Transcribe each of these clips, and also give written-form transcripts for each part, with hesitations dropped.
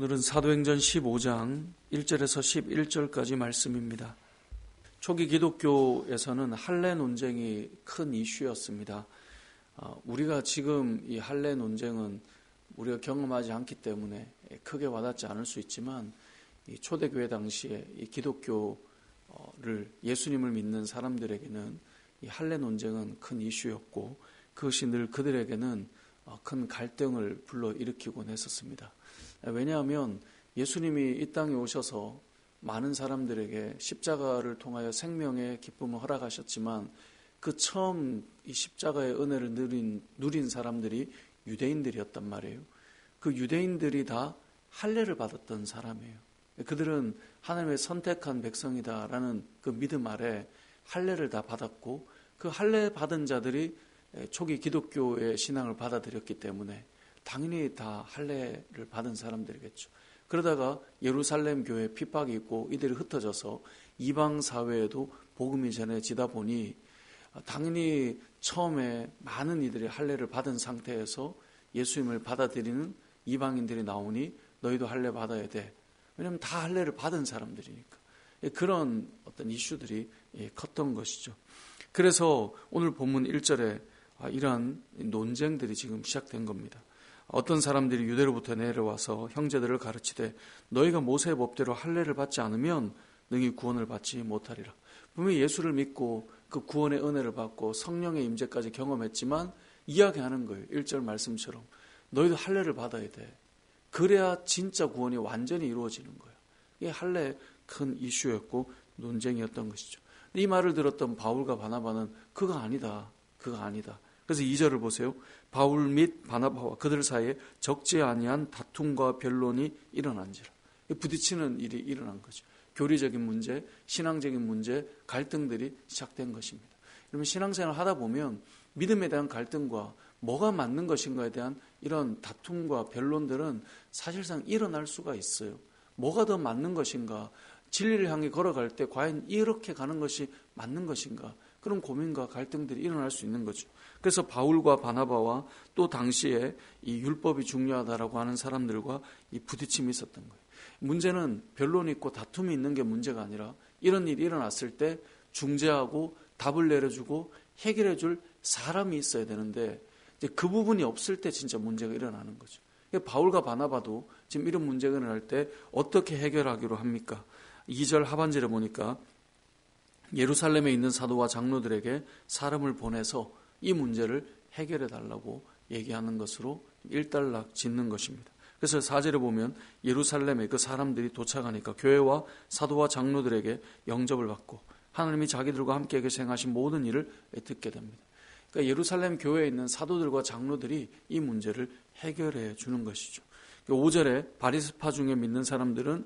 오늘은 사도행전 15장 1절에서 11절까지 말씀입니다. 초기 기독교에서는 할례 논쟁이 큰 이슈였습니다. 우리가 지금 이 할례 논쟁은 우리가 경험하지 않기 때문에 크게 와닿지 않을 수 있지만, 이 초대교회 당시에 이 기독교를 예수님을 믿는 사람들에게는 이 할례 논쟁은 큰 이슈였고, 그것이 늘 그들에게는 큰 갈등을 불러일으키곤 했었습니다. 왜냐하면 예수님이 이 땅에 오셔서 많은 사람들에게 십자가를 통하여 생명의 기쁨을 허락하셨지만, 그 처음 이 십자가의 은혜를 누린 사람들이 유대인들이었단 말이에요. 그 유대인들이 다 할례를 받았던 사람이에요. 그들은 하나님의 선택한 백성이다라는 그 믿음 아래 할례를 다 받았고, 그 할례 받은 자들이 초기 기독교의 신앙을 받아들였기 때문에 당연히 다 할례를 받은 사람들이겠죠. 그러다가 예루살렘 교회에 핍박이 있고 이들이 흩어져서 이방 사회에도 복음이 전해지다 보니 당연히 처음에 많은 이들이 할례를 받은 상태에서 예수님을 받아들이는 이방인들이 나오니 너희도 할례 받아야 돼. 왜냐하면 다 할례를 받은 사람들이니까. 그런 어떤 이슈들이 컸던 것이죠. 그래서 오늘 본문 1절에 이러한 논쟁들이 지금 시작된 겁니다. 어떤 사람들이 유대로부터 내려와서 형제들을 가르치되 너희가 모세의 법대로 할례를 받지 않으면 능히 구원을 받지 못하리라. 분명히 예수를 믿고 그 구원의 은혜를 받고 성령의 임재까지 경험했지만 이야기하는 거예요. 1절 말씀처럼 너희도 할례를 받아야 돼. 그래야 진짜 구원이 완전히 이루어지는 거예요. 이게 할례의 큰 이슈였고 논쟁이었던 것이죠. 이 말을 들었던 바울과 바나바는 그거 아니다. 그래서 2절을 보세요. 바울 및 바나바와 그들 사이에 적지 아니한 다툼과 변론이 일어난지라. 부딪히는 일이 일어난 거죠. 교리적인 문제, 신앙적인 문제, 갈등들이 시작된 것입니다. 그러면 신앙생활을 하다 보면 믿음에 대한 갈등과 뭐가 맞는 것인가에 대한 이런 다툼과 변론들은 사실상 일어날 수가 있어요. 뭐가 더 맞는 것인가, 진리를 향해 걸어갈 때 과연 이렇게 가는 것이 맞는 것인가, 그런 고민과 갈등들이 일어날 수 있는 거죠. 그래서 바울과 바나바와 또 당시에 이 율법이 중요하다라고 하는 사람들과 이 부딪힘이 있었던 거예요. 문제는 변론이 있고 다툼이 있는 게 문제가 아니라 이런 일이 일어났을 때 중재하고 답을 내려주고 해결해 줄 사람이 있어야 되는데 이제 그 부분이 없을 때 진짜 문제가 일어나는 거죠. 바울과 바나바도 지금 이런 문제가 일어날 때 어떻게 해결하기로 합니까? 2절 하반절에 보니까 예루살렘에 있는 사도와 장로들에게 사람을 보내서 이 문제를 해결해 달라고 얘기하는 것으로 일단락 짓는 것입니다. 그래서 4절에 보면 예루살렘에 그 사람들이 도착하니까 교회와 사도와 장로들에게 영접을 받고 하나님이 자기들과 함께 행하신 모든 일을 듣게 됩니다. 그러니까 예루살렘 교회에 있는 사도들과 장로들이 이 문제를 해결해 주는 것이죠. 5절에 바리새파 중에 믿는 사람들은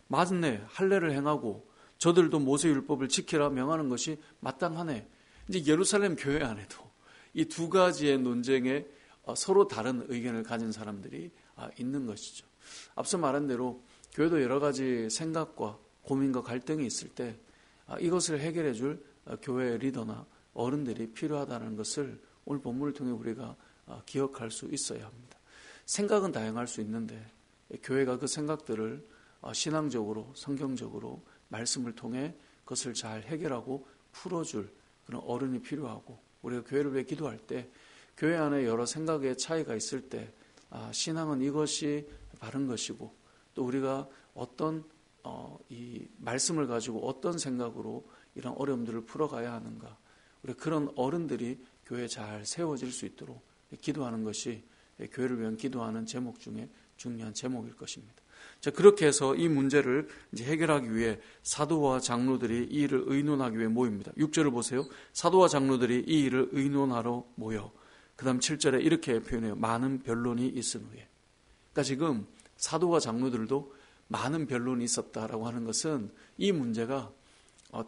맞네, 할례를 행하고 저들도 모세율법을 지키라 명하는 것이 마땅하네. 이제 예루살렘 교회 안에도 이 두 가지의 논쟁에 서로 다른 의견을 가진 사람들이 있는 것이죠. 앞서 말한 대로 교회도 여러 가지 생각과 고민과 갈등이 있을 때 이것을 해결해 줄 교회 리더나 어른들이 필요하다는 것을 오늘 본문을 통해 우리가 기억할 수 있어야 합니다. 생각은 다양할 수 있는데 교회가 그 생각들을 신앙적으로 성경적으로 말씀을 통해 그것을 잘 해결하고 풀어줄 그런 어른이 필요하고, 우리가 교회를 위해 기도할 때 교회 안에 여러 생각의 차이가 있을 때 신앙은 이것이 바른 것이고 또 우리가 어떤 이 말씀을 가지고 어떤 생각으로 이런 어려움들을 풀어가야 하는가, 우리 그런 어른들이 교회에 잘 세워질 수 있도록 기도하는 것이 교회를 위한 기도하는 제목 중에 중요한 제목일 것입니다. 자, 그렇게 해서 이 문제를 이제 해결하기 위해 사도와 장로들이 이 일을 의논하기 위해 모입니다. 6절을 보세요. 사도와 장로들이 이 일을 의논하러 모여. 그 다음 7절에 이렇게 표현해요. 많은 변론이 있은 후에. 그러니까 지금 사도와 장로들도 많은 변론이 있었다라고 하는 것은 이 문제가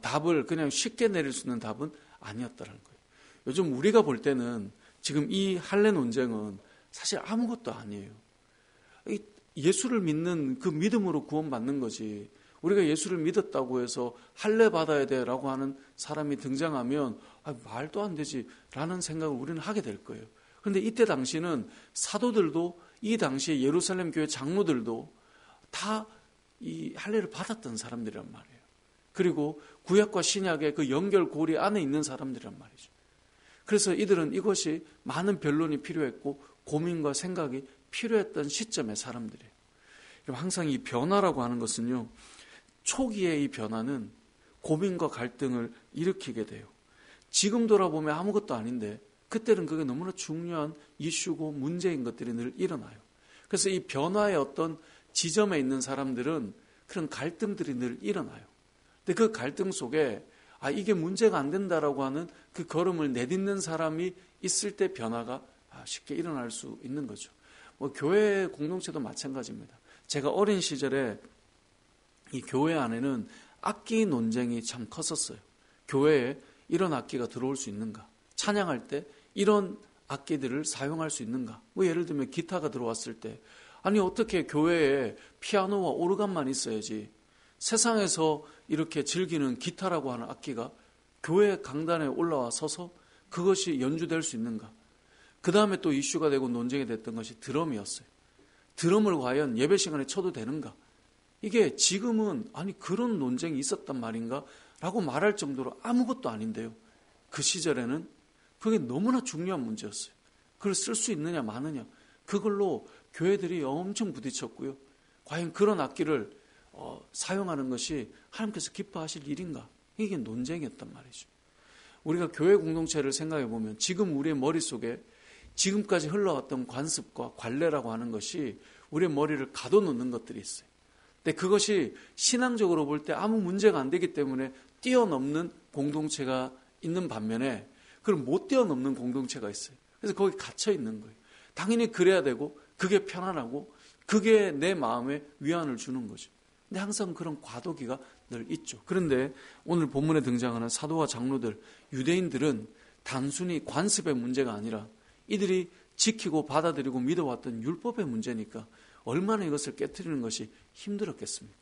답을 그냥 쉽게 내릴 수 있는 답은 아니었다는 거예요. 요즘 우리가 볼 때는 지금 이 할례 논쟁은 사실 아무것도 아니에요. 예수를 믿는 그 믿음으로 구원받는 거지. 우리가 예수를 믿었다고 해서 할례 받아야 돼라고 하는 사람이 등장하면 말도 안 되지라는 생각을 우리는 하게 될 거예요. 그런데 이때 당시는 사도들도 이 당시에 예루살렘 교회 장로들도 다 이 할례를 받았던 사람들이란 말이에요. 그리고 구약과 신약의 그 연결고리 안에 있는 사람들이란 말이죠. 그래서 이들은 이것이 많은 변론이 필요했고 고민과 생각이 필요했던 시점의 사람들이에요. 항상 이 변화라고 하는 것은요, 초기의 이 변화는 고민과 갈등을 일으키게 돼요. 지금 돌아보면 아무것도 아닌데 그때는 그게 너무나 중요한 이슈고 문제인 것들이 늘 일어나요. 그래서 이 변화의 어떤 지점에 있는 사람들은 그런 갈등들이 늘 일어나요. 근데 그 갈등 속에 이게 문제가 안 된다라고 하는 그 걸음을 내딛는 사람이 있을 때 변화가 쉽게 일어날 수 있는 거죠. 교회 공동체도 마찬가지입니다. 제가 어린 시절에 이 교회 안에는 악기 논쟁이 참 컸었어요. 교회에 이런 악기가 들어올 수 있는가? 찬양할 때 이런 악기들을 사용할 수 있는가? 예를 들면 기타가 들어왔을 때 아니 어떻게 교회에 피아노와 오르간만 있어야지 세상에서 이렇게 즐기는 기타라고 하는 악기가 교회 강단에 올라와 서서 그것이 연주될 수 있는가? 그 다음에 또 이슈가 되고 논쟁이 됐던 것이 드럼이었어요. 드럼을 과연 예배 시간에 쳐도 되는가? 이게 지금은 아니 그런 논쟁이 있었단 말인가? 라고 말할 정도로 아무것도 아닌데요. 그 시절에는 그게 너무나 중요한 문제였어요. 그걸 쓸 수 있느냐 마느냐. 그걸로 교회들이 엄청 부딪혔고요. 과연 그런 악기를 사용하는 것이 하나님께서 기뻐하실 일인가? 이게 논쟁이었단 말이죠. 우리가 교회 공동체를 생각해 보면 지금 우리의 머릿속에 지금까지 흘러왔던 관습과 관례라고 하는 것이 우리의 머리를 가둬놓는 것들이 있어요. 근데 그것이 신앙적으로 볼 때 아무 문제가 안 되기 때문에 뛰어넘는 공동체가 있는 반면에 그걸 못 뛰어넘는 공동체가 있어요. 그래서 거기 갇혀 있는 거예요. 당연히 그래야 되고 그게 편안하고 그게 내 마음에 위안을 주는 거죠. 근데 항상 그런 과도기가 늘 있죠. 그런데 오늘 본문에 등장하는 사도와 장로들, 유대인들은 단순히 관습의 문제가 아니라 이들이 지키고 받아들이고 믿어왔던 율법의 문제니까 얼마나 이것을 깨트리는 것이 힘들었겠습니까?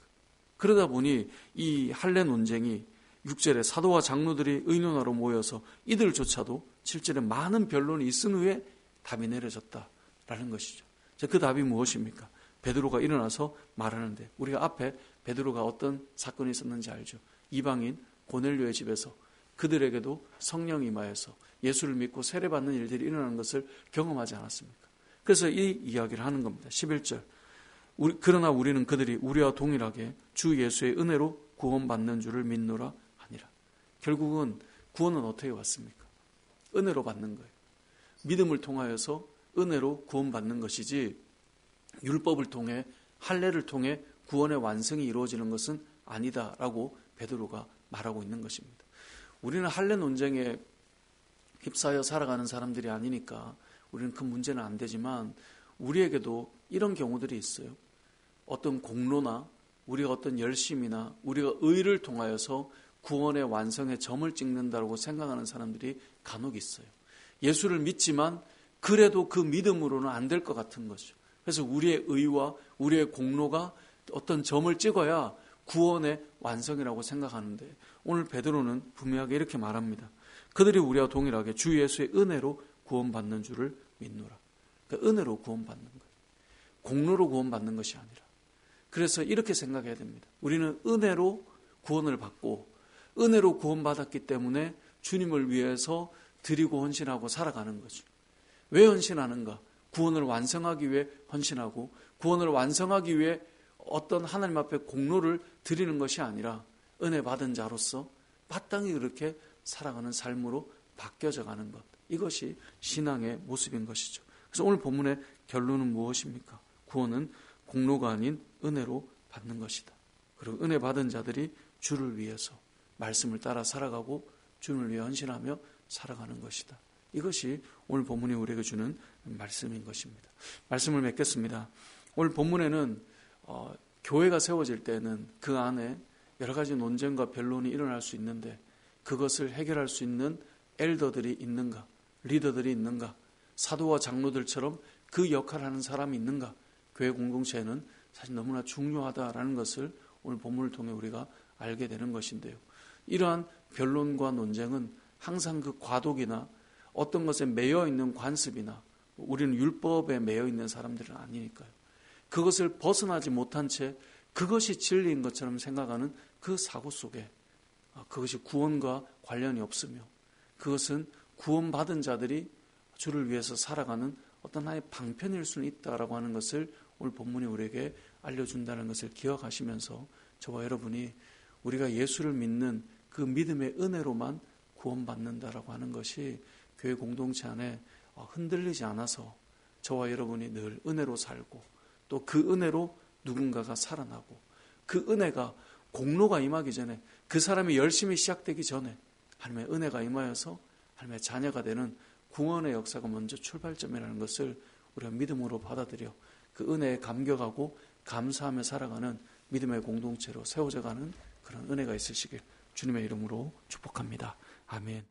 그러다 보니 이 할례 논쟁이 6절에 사도와 장로들이 의논하러 모여서 이들조차도 7절에 많은 변론이 있은 후에 답이 내려졌다라는 것이죠. 그 답이 무엇입니까? 베드로가 일어나서 말하는데 우리가 앞에 베드로가 어떤 사건이 있었는지 알죠. 이방인 고넬료의 집에서 그들에게도 성령이 임하여서 예수를 믿고 세례받는 일들이 일어나는 것을 경험하지 않았습니까? 그래서 이 이야기를 하는 겁니다. 11절 그러나 우리는 그들이 우리와 동일하게 주 예수의 은혜로 구원받는 줄을 믿노라 하니라. 결국은 구원은 어떻게 왔습니까? 은혜로 받는 거예요. 믿음을 통하여서 은혜로 구원받는 것이지 율법을 통해 할례를 통해 구원의 완성이 이루어지는 것은 아니다라고 베드로가 말하고 있는 것입니다. 우리는 할례 논쟁에 휩싸여 살아가는 사람들이 아니니까 우리는 그 문제는 안 되지만 우리에게도 이런 경우들이 있어요. 어떤 공로나 우리가 어떤 열심이나 우리가 의를 통하여서 구원의 완성에 점을 찍는다고 생각하는 사람들이 간혹 있어요. 예수를 믿지만 그래도 그 믿음으로는 안 될 것 같은 거죠. 그래서 우리의 의와 우리의 공로가 어떤 점을 찍어야 구원의 완성이라고 생각하는데 오늘 베드로는 분명하게 이렇게 말합니다. 그들이 우리와 동일하게 주 예수의 은혜로 구원받는 줄을 믿노라. 그러니까 은혜로 구원받는 거예요. 공로로 구원받는 것이 아니라. 그래서 이렇게 생각해야 됩니다. 우리는 은혜로 구원을 받고 은혜로 구원받았기 때문에 주님을 위해서 드리고 헌신하고 살아가는 거죠. 왜 헌신하는가? 구원을 완성하기 위해 헌신하고 구원을 완성하기 위해 어떤 하나님 앞에 공로를 드리는 것이 아니라 은혜 받은 자로서 마땅히 그렇게 살아가는 삶으로 바뀌어져 가는 것. 이것이 신앙의 모습인 것이죠. 그래서 오늘 본문의 결론은 무엇입니까? 구원은 공로가 아닌 은혜로 받는 것이다. 그리고 은혜 받은 자들이 주를 위해서 말씀을 따라 살아가고 주를 위해 헌신하며 살아가는 것이다. 이것이 오늘 본문이 우리에게 주는 말씀인 것입니다. 말씀을 맺겠습니다. 오늘 본문에는 교회가 세워질 때는 그 안에 여러 가지 논쟁과 변론이 일어날 수 있는데 그것을 해결할 수 있는 엘더들이 있는가? 리더들이 있는가? 사도와 장로들처럼 그 역할을 하는 사람이 있는가? 교회 공동체는 사실 너무나 중요하다라는 것을 오늘 본문을 통해 우리가 알게 되는 것인데요. 이러한 변론과 논쟁은 항상 그 과도기나 어떤 것에 매여 있는 관습이나 우리는 율법에 매여 있는 사람들은 아니니까요. 그것을 벗어나지 못한 채 그것이 진리인 것처럼 생각하는 그 사고 속에 그것이 구원과 관련이 없으며 그것은 구원받은 자들이 주를 위해서 살아가는 어떤 하나의 방편일 수는 있다라고 하는 것을 오늘 본문이 우리에게 알려준다는 것을 기억하시면서 저와 여러분이 우리가 예수를 믿는 그 믿음의 은혜로만 구원받는다라고 하는 것이 교회 공동체 안에 흔들리지 않아서 저와 여러분이 늘 은혜로 살고 또 그 은혜로 누군가가 살아나고 그 은혜가 공로가 임하기 전에 그 사람이 열심히 시작되기 전에 하나님의 은혜가 임하여서 하나님의 자녀가 되는 구원의 역사가 먼저 출발점이라는 것을 우리가 믿음으로 받아들여 그 은혜에 감격하고 감사하며 살아가는 믿음의 공동체로 세워져가는 그런 은혜가 있으시길 주님의 이름으로 축복합니다. 아멘.